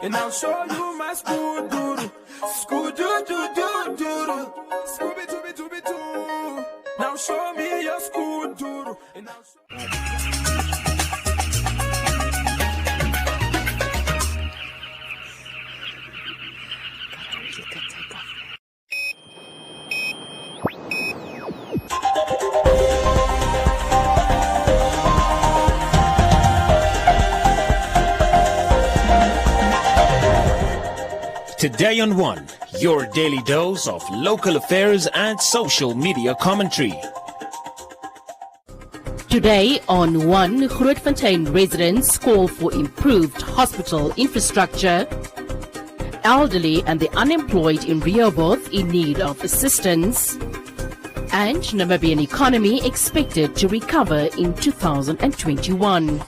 and I'll show you my scoo-doo-doo. Scoo-doo-doo-doo-doo. Scooby-dooby-dooby-doo. Now show me your scoo-doo-doo. And I'll show Today on One, your daily dose of local affairs and social media commentary. Today on One, Grootfontein residents call for improved hospital infrastructure. Elderly and the unemployed in Rehoboth in need of assistance. And Namibian economy expected to recover in 2021.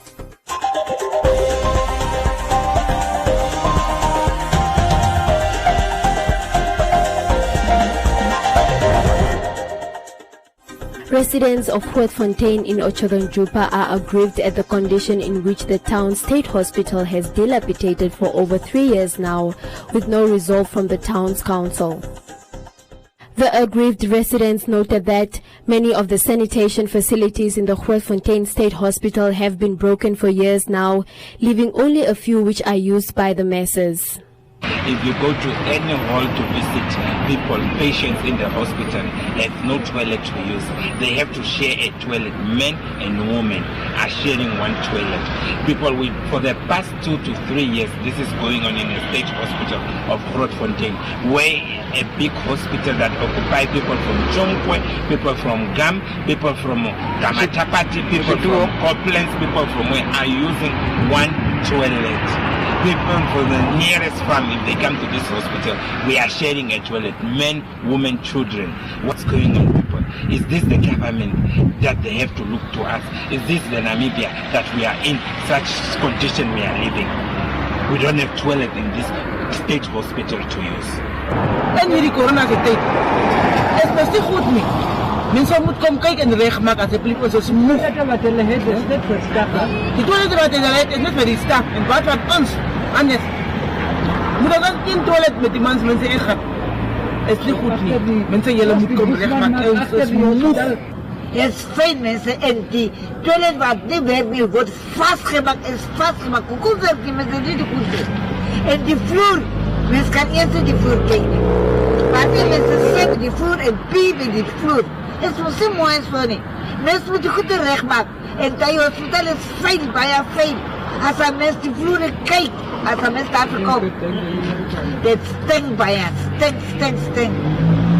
Residents of Grootfontein in Otjozondjupa are aggrieved at the condition in which the town's state hospital has dilapidated for over 3 years now, with no resolve from the town's council. The aggrieved residents noted that many of the sanitation facilities in the Grootfontein State Hospital have been broken for years now, leaving only a few which are used by the masses. If you go to any hall to visit people, patients in the hospital, there's no toilet to use. They have to share a toilet. Men and women are sharing one toilet. People for the past 2 to 3 years, this is going on in the state hospital of Grootfontein, where a big hospital that occupies people from Jonkwe, people from Gam, people from Gamatapati, people from Coplands, people from where are using one toilet. People from the nearest farm, if they come to this hospital, we are sharing a toilet. Men, women, children. What's going on, people? Is this the government that they have to look to us? Is this the Namibia that we are in such condition we are living? We don't have toilet in this state hospital to use. En hierdie corona se tyd is beste goed nie. Mense moet kom kyk en regmaak asseblief, ons is moeg. Wat hulle het is net vir stap. Die toilet wat hulle het is net vir die stap en wat ons anders. Moet dan in toilet met die mense ingaan. Is nie goed nie. Mense julle moet kom regmaak. Ons is moeg. Is fijn mensen en die toilet wat niet werkt meer wordt vastgemaakt, is vastgemaakt. Hoe werkt die mensen niet goed is? En die vloer, mensen kan eerst in die vloer kijken. Maar die mensen zetten die vloer en piepen die vloer. Het is zo mooi zo niet. Mensen moeten goed recht maken. En dat hospitaal is fijn, bijna fijn. Als een mens die vloer kijkt, als een mens daar komt. Dat stinkt bijna, stinkt.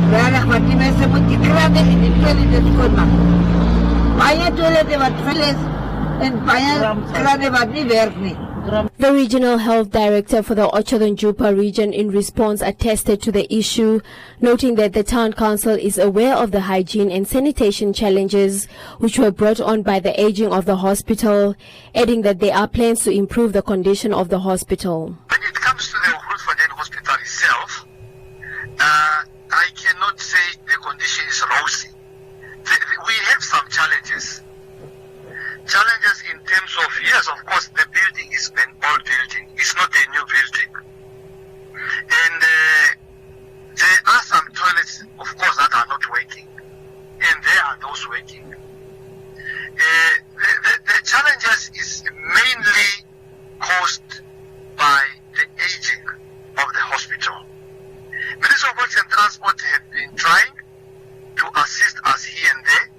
Weinig, want die mensen moeten die kranen in die toilet schoonmaken. Bijna toiletten wat veel is en bijna kranen wat niet werkt niet. The Regional Health Director for the Otjozondjupa region in response attested to the issue, noting that the town council is aware of the hygiene and sanitation challenges which were brought on by the aging of the hospital, adding that there are plans to improve the condition of the hospital. When it comes to the Grootfontein hospital itself, I cannot say the condition is rosy. We have some challenges. Challenges in terms of, yes, of course, the building is an old building. It's not a new building. And there are some toilets, of course, that are not working. And there are those working. The challenges is mainly caused by the aging of the hospital. Ministry of Works and Transport have been trying to assist us here and there.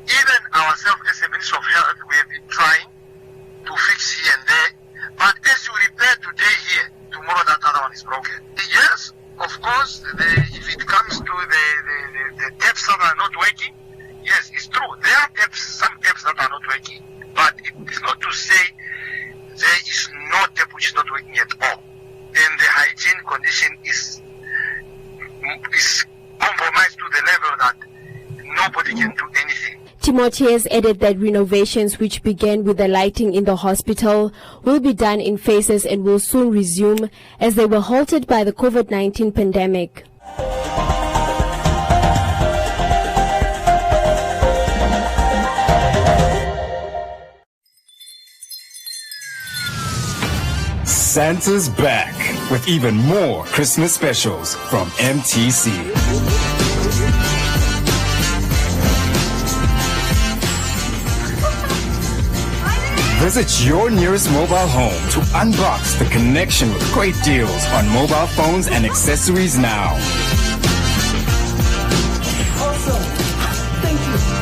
Even ourselves as a Ministry of Health, we have been trying to fix here and there. But as you repair today here, tomorrow that other one is broken. Yes, of course, if it comes to the taps that are not working, yes, it's true. There are some taps that are not working. But it is not to say there is no tap which is not working at all. And the hygiene condition is compromised to the level that nobody can do anything. Timothy has added that renovations which began with the lighting in the hospital will be done in phases and will soon resume as they were halted by the COVID-19 pandemic. Santa's back with even more Christmas specials from MTC. Visit your nearest mobile home to unbox the connection with great deals on mobile phones and accessories now. Awesome. Thank you.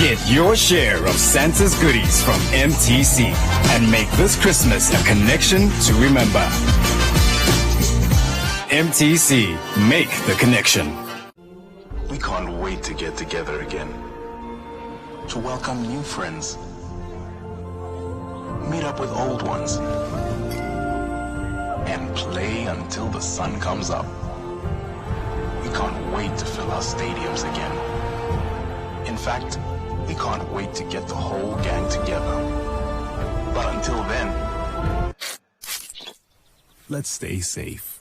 Get your share of Santa's goodies from MTC and make this Christmas a connection to remember. MTC, make the connection. We can't wait to get together again, to welcome new friends, meet up with old ones, and play until the sun comes up. We can't wait to fill our stadiums again. In fact, we can't wait to get the whole gang together. But until then, let's stay safe.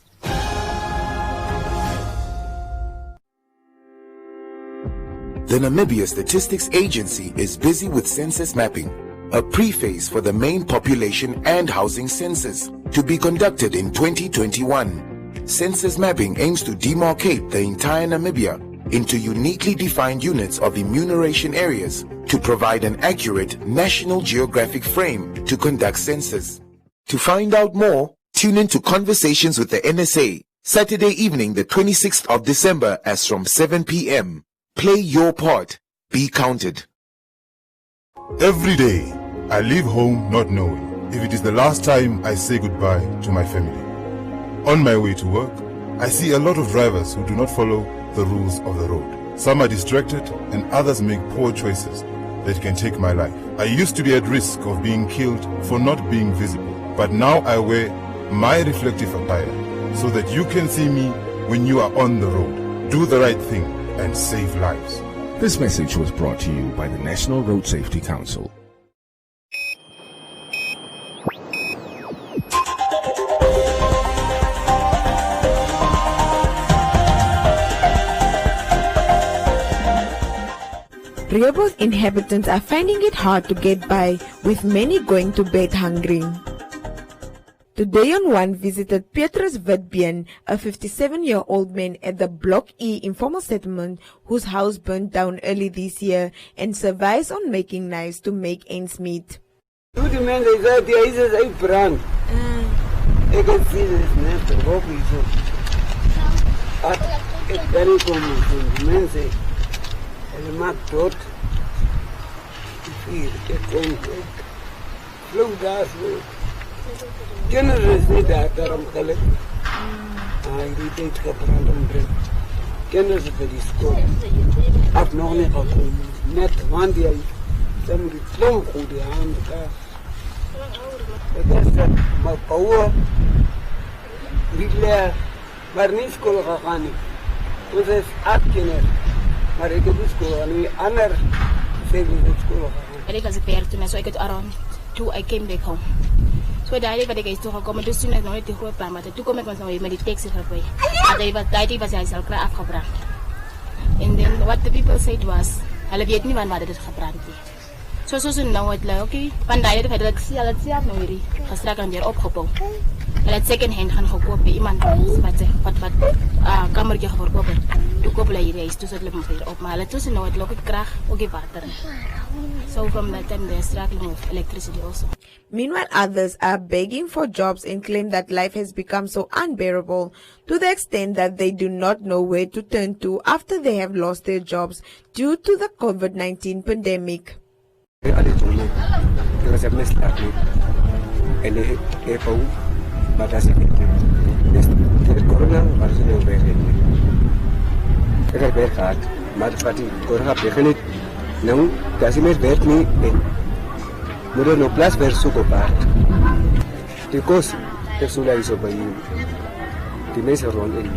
The Namibia Statistics Agency is busy with census mapping, a prephase for the main population and housing census to be conducted in 2021. Census mapping aims to demarcate the entire Namibia into uniquely defined units of enumeration areas to provide an accurate national geographic frame to conduct census. To find out more, tune in to Conversations with the NSA, Saturday evening the 26th of December as from 7 p.m. Play your part. Be counted. Every day, I leave home not knowing if it is the last time I say goodbye to my family. On my way to work, I see a lot of drivers who do not follow the rules of the road. Some are distracted and others make poor choices that can take my life. I used to be at risk of being killed for not being visible, but now I wear my reflective attire so that you can see me when you are on the road. Do the right thing and save lives. This message was brought to you by the National Road Safety Council. Rehoboth inhabitants are finding it hard to get by, with many going to bed hungry. Today on One visited Petrus Witbeen, a 57-year-old man at the Block E informal settlement whose house burned down early this year and survives on making knives to make ends meet. Hoe die mense sê die huis is uitbrand. Ek het sien dit net op hierso. Ek ben kom die mense. Hulle maak dood. Hier, ek kom. Vloek daar so. Kinders is nie daar daarom gelukkig. Die tijd gebrand omdruk. Kinders vir die skool. Ek nog nie gekom. Net want die dan moet die klomp goed die hand daar. Ek is my pauwe. Die leer, maar nie skool gegaan nie. Ons is 8 kinders. Maar ek het nie skool gegaan nie. Ander 7 het skool gegaan. En ek was beheer toen, so ek het around 2 I came back home. So daai wat ek is toe gekom, dus toen ek nog net die groot plan, maar toe kom ek ons nou met die taxi verby. Maar daai was hy self kry afgebrand. And then what the people said was, hulle weet nie wanneer dit gebrand het. So nou het hulle, okay, van daai het hulle gesê hulle het nou hierdie gestrek aan weer opgebou. Hulle het second hand gaan gekoop by iemand wat kamertjie verkoop het. Toe koop hulle hierdie huis, toe sit hulle weer op, maar hulle tussen nou het hulle ook krag, ook die water. So from that time they're struggling with electricity also. Meanwhile, others are begging for jobs and claim that life has become so unbearable to the extent that they do not know where to turn to after they have lost their jobs due to the COVID-19 pandemic. Nou, dat is meer werk niet en moet er nog plaats weer zoeken op aard. Die kost, dat zullen is op een die mensen rond in.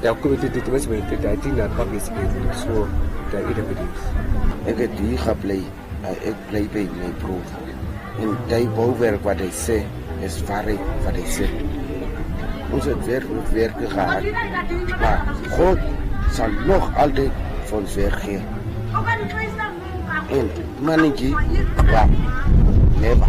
Dat komt die mensen met de tijd naar pak is zo dat ieder bedrijf. Ik heb die gepleit, ik pleit bij mijn broer. En die bouwwerk wat hij zei, is waar wat hij zei. Ons het werken gehad, maar God zal nog altijd voor ons werk geven. And manage what? Never.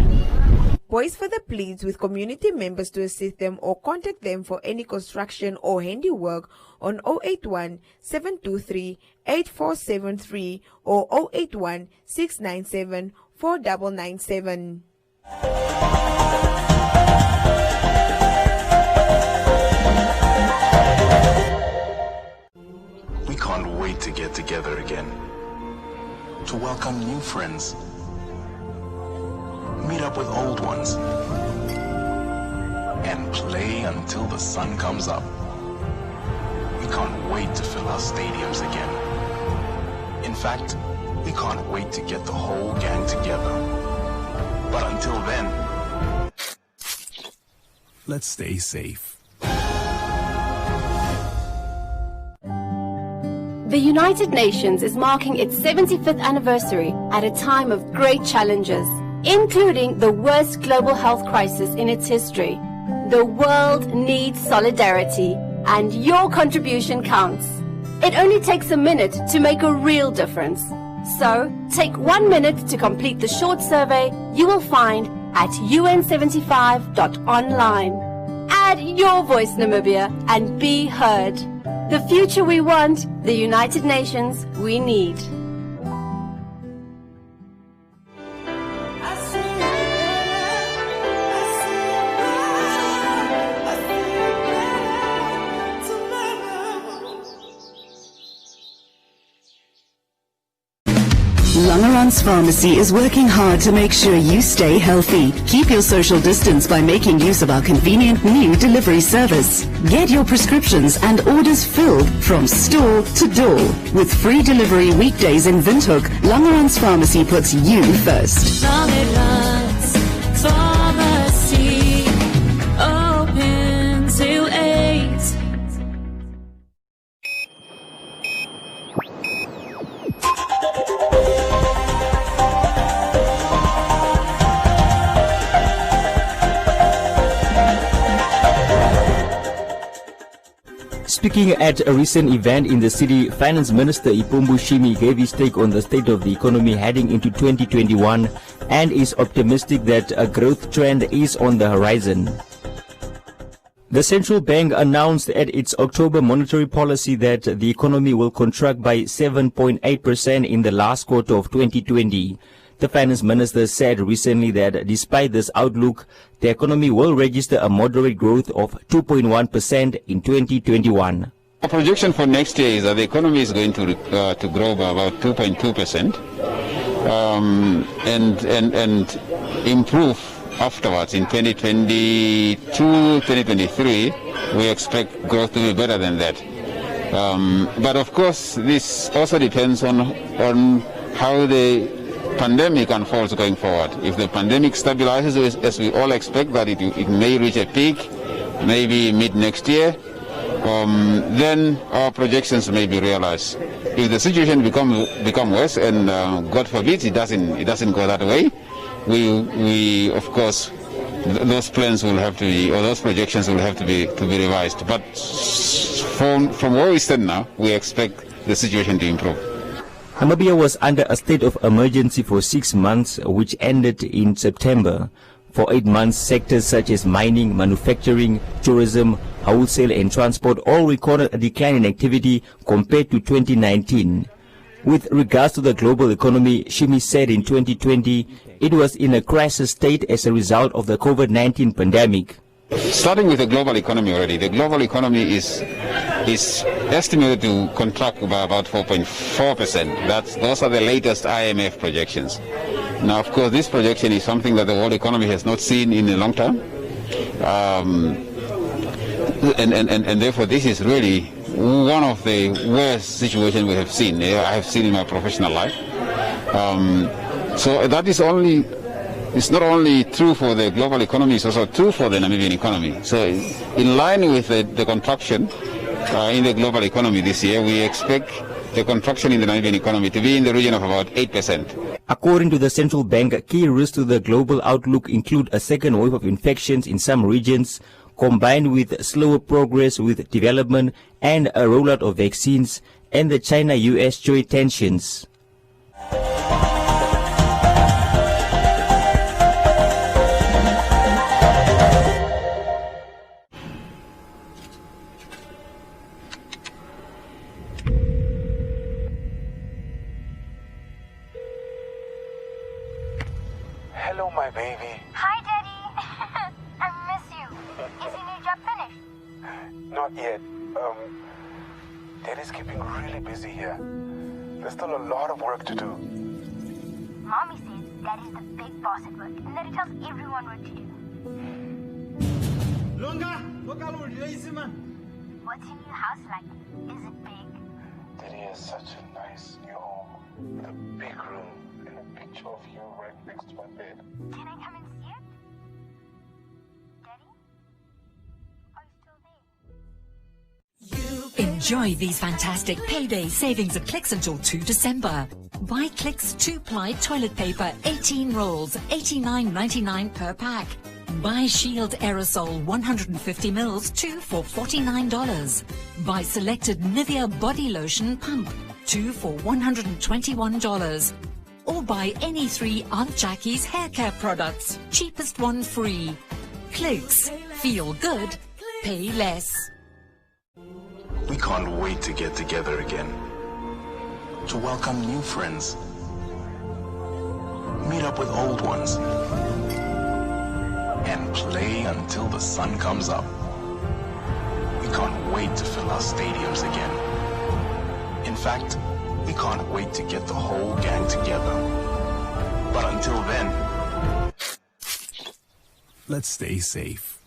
Voice further pleads with community members to assist them or contact them for any construction or handiwork on 081 723 8473 or 081 697 4997. We can't wait to get together again, to welcome new friends, meet up with old ones, and play until the sun comes up. We can't wait to fill our stadiums again. In fact, we can't wait to get the whole gang together. But until then, let's stay safe. The United Nations is marking its 75th anniversary at a time of great challenges, including the worst global health crisis in its history. The world needs solidarity, and your contribution counts. It only takes a minute to make a real difference. So, take 1 minute to complete the short survey you will find at un75.online. Add your voice, Namibia, and be heard. The future we want, the United Nations we need. Langeran's Pharmacy is working hard to make sure you stay healthy. Keep your social distance by making use of our convenient new delivery service. Get your prescriptions and orders filled from store to door. With free delivery weekdays in Windhoek, Langeran's Pharmacy puts you first. Langeran's Pharmacy, open till 8. Speaking at a recent event in the city, Finance Minister Ipumbu Shimi gave his take on the state of the economy heading into 2021 and is optimistic that a growth trend is on the horizon. The central bank announced at its October monetary policy that the economy will contract by 7.8% in the last quarter of 2020. The finance minister said recently that despite this outlook, the economy will register a moderate growth of 2.1% in 2021. Our projection for next year is that the economy is going to grow by about 2.2% and improve afterwards. In 2022, 2023, we expect growth to be better than that. But of course, this also depends on how the pandemic unfolds going forward. If the pandemic stabilizes, as we all expect that it may reach a peak, maybe mid next year, then our projections may be realized. If the situation become worse, and God forbid it doesn't go that way, we of course those plans will have to be, or those projections will have to be revised. But from where we stand now, we expect the situation to improve. Namibia was under a state of emergency for 6 months, which ended in September. For 8 months, sectors such as mining, manufacturing, tourism, wholesale and transport all recorded a decline in activity compared to 2019. With regards to the global economy, Shimi said in 2020 it was in a crisis state as a result of the COVID-19 pandemic. Starting with the global economy already, the global economy is estimated to contract by about 4.4%. Those are the latest IMF projections. Now, of course, this projection is something that the world economy has not seen in a long time, and therefore this is really one of the worst situations we have seen. I have seen in my professional life. So that is only. It's not only true for the global economy, it's also true for the Namibian economy. So in line with the contraction in the global economy this year, we expect the contraction in the Namibian economy to be in the region of about 8%. According to the central bank, key risks to the global outlook include a second wave of infections in some regions, combined with slower progress with development and a rollout of vaccines, and the China-US trade tensions. Hi, baby. Hi, Daddy. I miss you. Is your new job finished? Not yet. Daddy's keeping really busy here. There's still a lot of work to do. Mommy says Daddy's the big boss at work and that he tells everyone what to do. Longa, look how lazy man. What's your new house like? Is it big? Daddy has such a nice new home with a big room and a picture of you right next to my bed. Can I come and see it? Daddy? Are you still there? Enjoy these fantastic payday savings at Clicks until 2 December. Buy Clicks 2-ply toilet paper, 18 rolls, $89.99 per pack. Buy Shield Aerosol 150 mils, 2 for $49. Buy selected Nivea body lotion pump, 2 for $121. Or buy any 3 Aunt Jackie's hair care products, cheapest one free. Clicks. Feel good. Pay less. We can't wait to get together again. To welcome new friends. Meet up with old ones. And play until the sun comes up. We can't wait to fill our stadiums again. In fact, we can't wait to get the whole gang together. But until then, let's stay safe.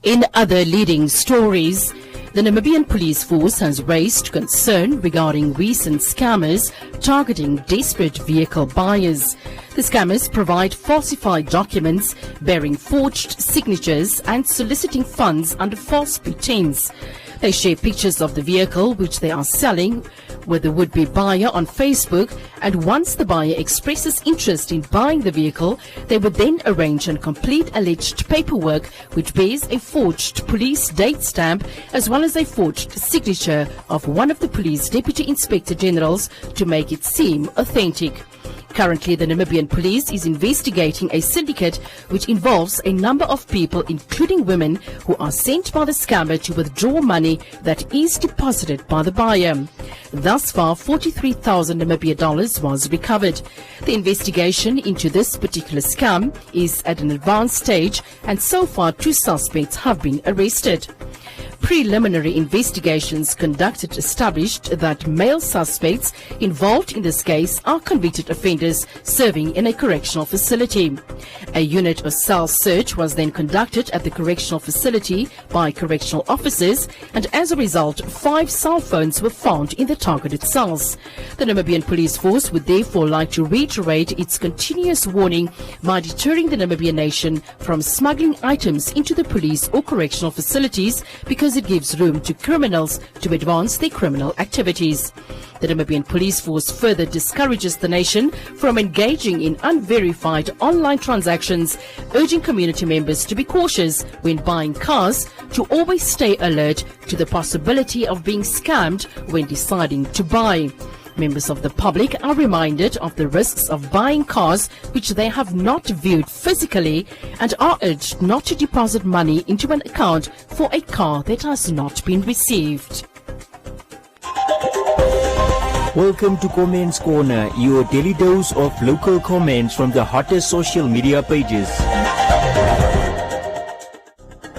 In other leading stories, the Namibian police force has raised concern regarding recent scammers targeting desperate vehicle buyers. The scammers provide falsified documents bearing forged signatures and soliciting funds under false pretense. They share pictures of the vehicle which they are selling with the would-be buyer on Facebook, and once the buyer expresses interest in buying the vehicle, they would then arrange and complete alleged paperwork which bears a forged police date stamp as well as a forged signature of one of the police deputy inspector generals to make it seem authentic. Currently, the Namibian police is investigating a syndicate which involves a number of people, including women, who are sent by the scammer to withdraw money that is deposited by the buyer. Thus far, 43,000 Namibia dollars was recovered. The investigation into this particular scam is at an advanced stage, and so far 2 suspects have been arrested. Preliminary investigations conducted established that male suspects involved in this case are convicted offenders serving in a correctional facility. A unit or cell search was then conducted at the correctional facility by correctional officers, and as a result, 5 cell phones were found in the targeted cells. The Namibian police force would therefore like to reiterate its continuous warning by deterring the Namibian nation from smuggling items into the police or correctional facilities because it gives room to criminals to advance their criminal activities. The Namibian police force further discourages the nation from engaging in unverified online transactions, urging community members to be cautious when buying cars, to always stay alert to the possibility of being scammed when deciding to buy. Members of the public are reminded of the risks of buying cars which they have not viewed physically and are urged not to deposit money into an account for a car that has not been received. Welcome to Comments Corner, your daily dose of local comments from the hottest social media pages.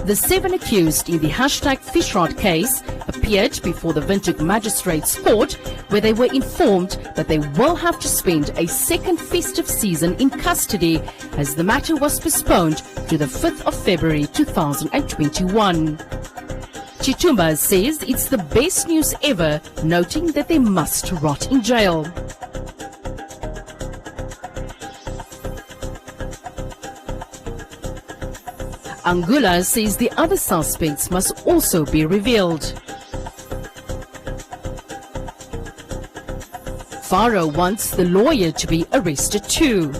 The 7 accused in the #Fishrod case appeared before the Windhoek Magistrates Court, where they were informed that they will have to spend a second festive season in custody as the matter was postponed to the 5th of February 2021. Chitumba says it's the best news ever, noting that they must rot in jail. Angula says the other suspects must also be revealed. Faro wants the lawyer to be arrested too.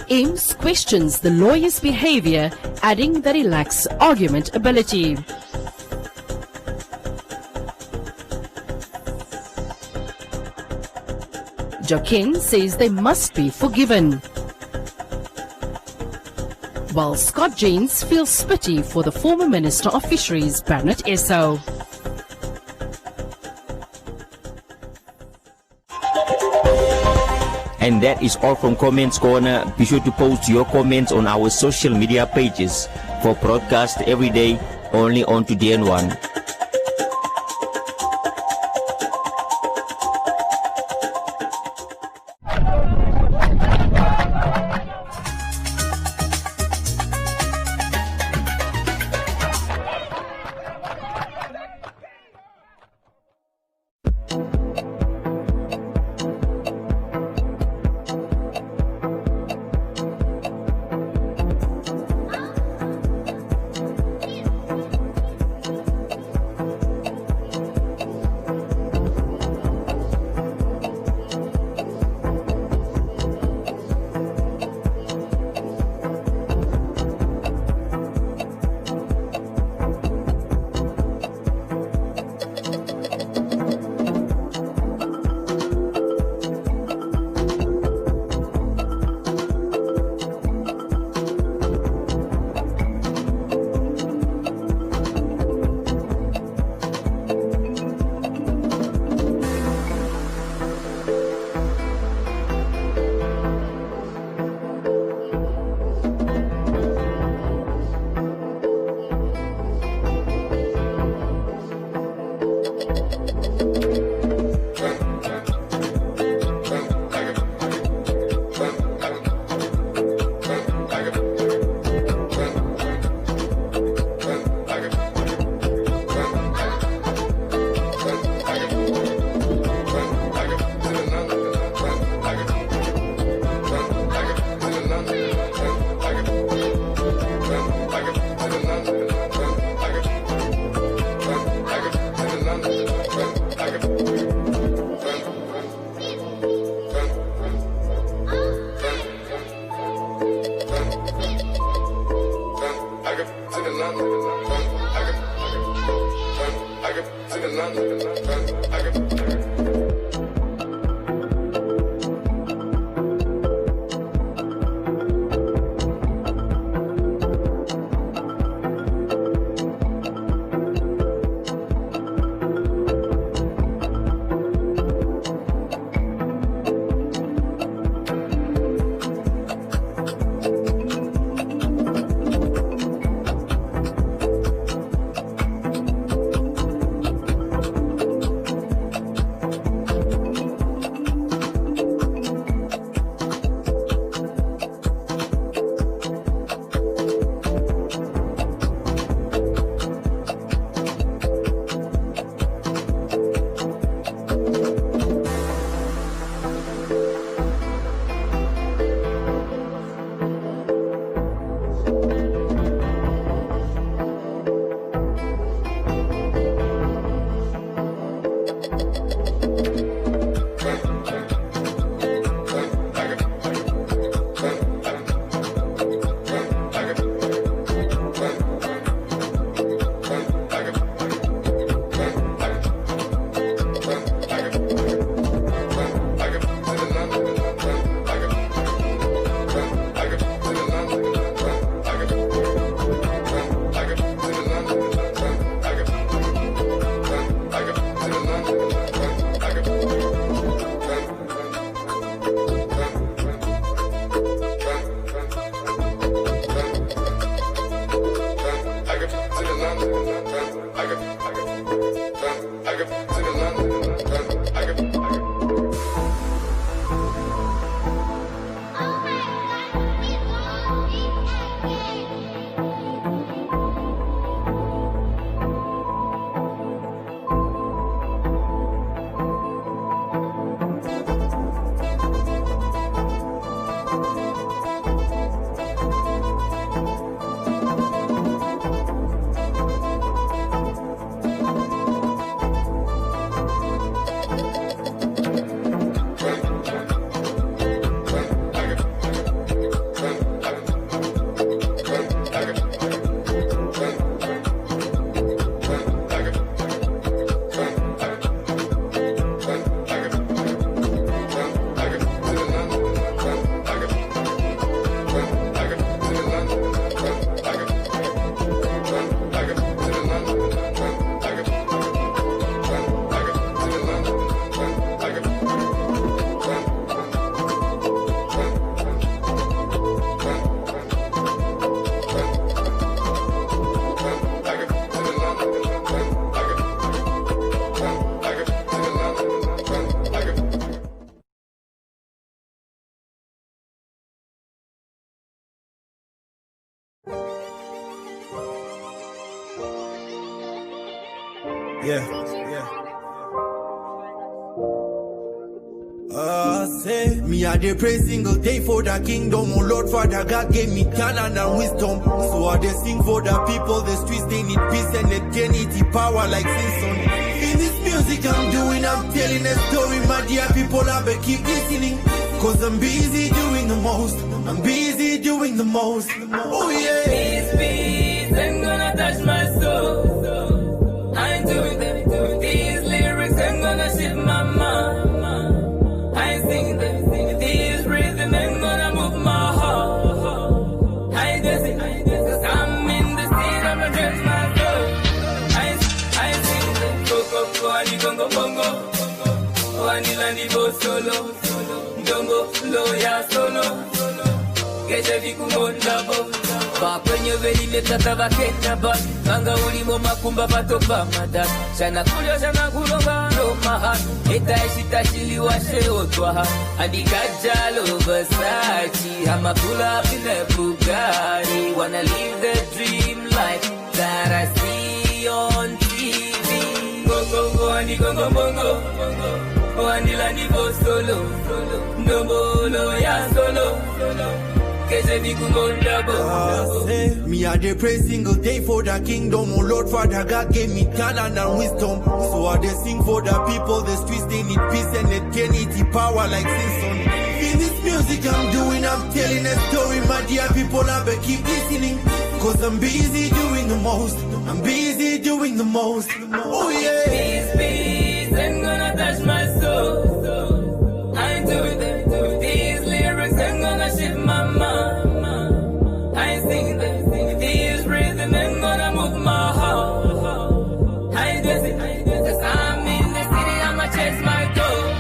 Ames questions the lawyer's behavior, adding that he lacks argument ability. Joaquin says they must be forgiven, while Scott James feels pity for the former Minister of Fisheries, Bernard Esau. And that is all from Comments Corner. Be sure to post your comments on our social media pages for broadcast every day only on Today and One. Say, me I dey pray single day for the kingdom. Oh Lord Father God gave me talent and wisdom. So I dey sing for the people. The streets they need peace and eternity power like Simpson. In this music I'm doing, I'm telling a story. My dear people, I better keep listening. Cause I'm busy doing the most. I'm busy doing the most. Oh yeah. Peace, ain't gonna touch my soul. I ain't doing them. These lyrics ain't gonna shift my mind. I ain't singing them. These rhythm ain't gonna move my heart. I ain't dancing. Cause I'm in the state, I'ma dance my soul. I ain't singing them. Go, ani gongo bongo. Ani landi bo solo. Dongo, loya solo. Keshe vikumunda bo. Bakwenye veli metata bakenya ba. Manga ulimo makumba patopa madak. Shana kulyo shana kulonga no mahat. Eta ishitashili washe otwaha. Adikajalo Versace. I'ma pull up in a Bugatti. Wanna live the dream life that I see on TV. Go, ani gongo bongo. Ani landi bo solo. Ndombo ya solo. Me I dey pray single day for the kingdom. Oh Lord Father God gave me talent and wisdom. So I dey sing for the people. The streets they need peace and eternity power like Simpson. In this music I'm doing, I'm telling a story. My dear people, I better keep listening. Cause I'm busy doing the most. I'm busy doing the most. Oh yeah. Peace ain't gonna touch my soul. I ain't doing them. These lyrics ain't gonna shift my mind. I ain't singing them. These rhythm ain't gonna move my heart. I ain't dancing. Cause I'm in the city, I'ma chase my goal.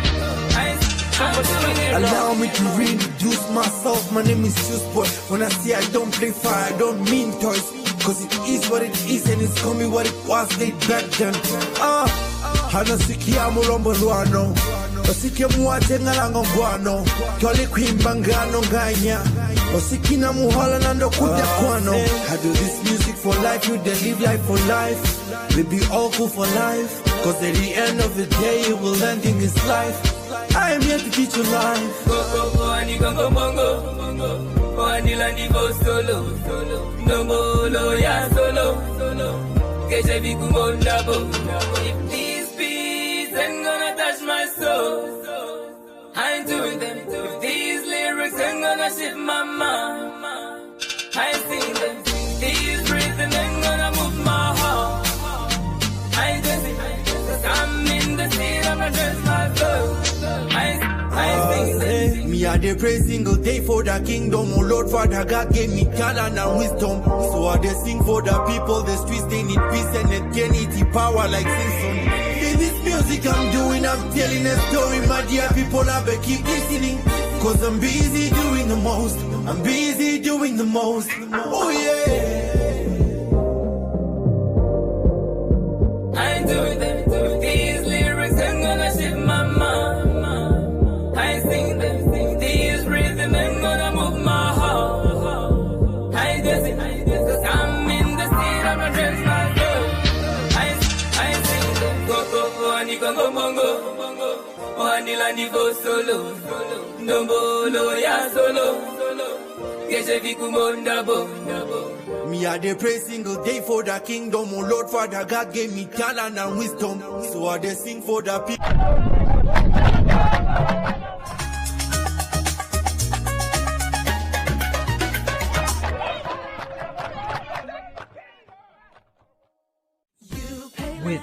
I'm doing it. Allow me to reintroduce myself. My name is Boy. When I say I don't play fire, I don't mean toys. Cause it is what it is and it's coming what it was laid back then. Hana sikia mulombo luano. Osike muwate ngalango guano. Tole kuimbangano nganya. Osikina muhola nando kuja kwano. I do this music for life, you they live life for life. We be all cool for life. Cause at the end of the day it will end in his life. I am here to teach you life. Go, ani gongo bongo. Ani landi bo solo. Ndombo loya solo. Keshe vikumunda bo. If these beats ain't gonna touch my soul, I ain't doing them. If these lyrics ain't gonna shift my mind, I ain't singing them. These rhythm ain't gonna move my heart. I ain't dancing. Cause I'm in the scene, I'ma dance my soul. I ain't singing them. Me I dey pray single day for the kingdom. Oh Lord Father God gave me talent and wisdom. So I dey sing for the people. The streets they need peace and eternity power like Simpson. In this music I'm doing, I'm telling a story. My dear people, I better keep listening. Cause I'm busy doing the most. I'm busy doing the most. Oh yeah. I ain't doing them. These lyrics ain't gonna shift my mind. I ain't singing them. These rhythm ain't gonna move my heart. I ain't dancing. Cause I'm in the scene, I'ma dance my soul. I ain't singing them. Go, ani gongo bongo. Ani landi bo solo. Ndombo loya solo. Keshe vikumunda bo. Me I dey pray single day for the kingdom. Oh Lord Father God gave me talent and wisdom. So I dey sing for the people.